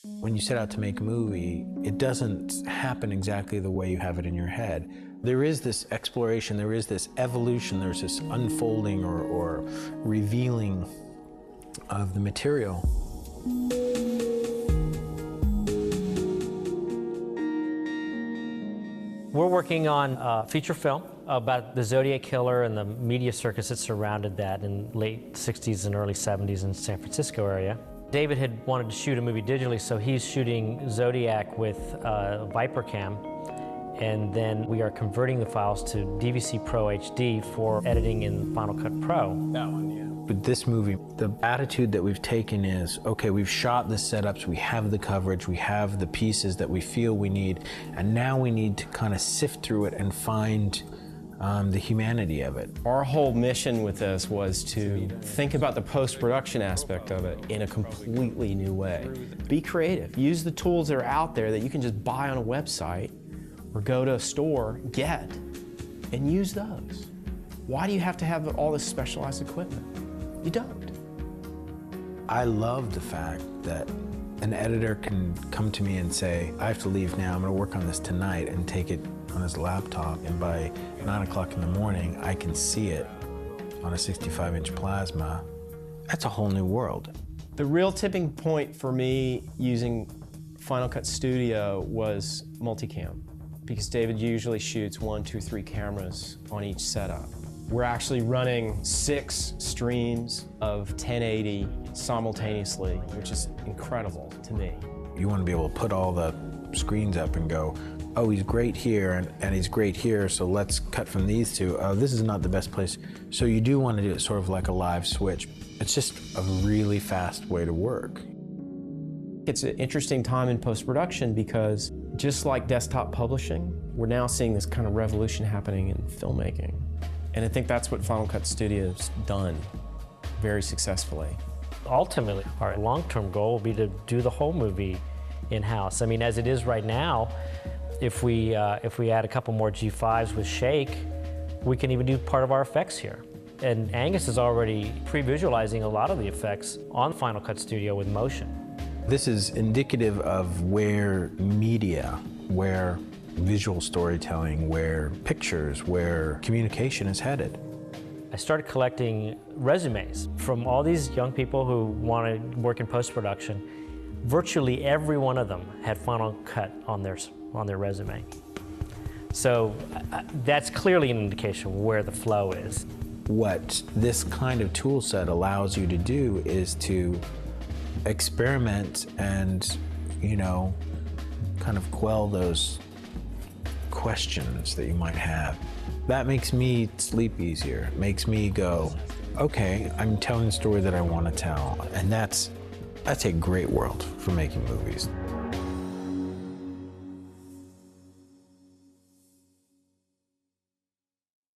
When you set out to make a movie, it doesn't happen exactly the way you have it in your head. There is this exploration, there is this evolution, there's this unfolding or revealing of the material. We're working on a feature film about the Zodiac Killer and the media circus that surrounded that in late 60s and early 70s in the San Francisco area. David had wanted to shoot a movie digitally, so he's shooting Zodiac with ViperCam, and then we are converting the files to DVC Pro HD for editing in Final Cut Pro. That one, yeah. With this movie, the attitude that we've taken is, okay, we've shot the setups, we have the coverage, we have the pieces that we feel we need, and now we need to kind of sift through it and find the humanity of it. Our whole mission with this was to think about the post-production aspect of it in a completely new way. Be creative. Use the tools that are out there that you can just buy on a website or go to a store, get, and use those. Why do you have to have all this specialized equipment? You don't. I love the fact that an editor can come to me and say, I have to leave now, I'm gonna work on this tonight, and take it on his laptop, and by 9 o'clock in the morning, I can see it on a 65-inch plasma. That's a whole new world. The real tipping point for me using Final Cut Studio was multicam, because David usually shoots 1, 2, 3 cameras on each setup. We're actually running 6 streams of 1080 simultaneously, which is incredible to me. You want to be able to put all the screens up and go, oh, he's great here, and he's great here, so let's cut from these two. Oh, this is not the best place. So you do want to do it sort of like a live switch. It's just a really fast way to work. It's an interesting time in post-production because just like desktop publishing, we're now seeing this kind of revolution happening in filmmaking. And I think that's what Final Cut Studio's done very successfully. Ultimately, our long-term goal will be to do the whole movie in-house. I mean, as it is right now, if we add a couple more G5s with Shake, we can even do part of our effects here. And Angus is already pre-visualizing a lot of the effects on Final Cut Studio with motion. This is indicative of where media, where visual storytelling, where pictures, where communication is headed. I started collecting resumes from all these young people who want to work in post-production. Virtually every one of them had Final Cut on their resume. So that's clearly an indication of where the flow is. What this kind of tool set allows you to do is to experiment and, you know, kind of quell those questions that you might have. That makes me sleep easier. It makes me go, okay, I'm telling the story that I want to tell. And that's a great world for making movies.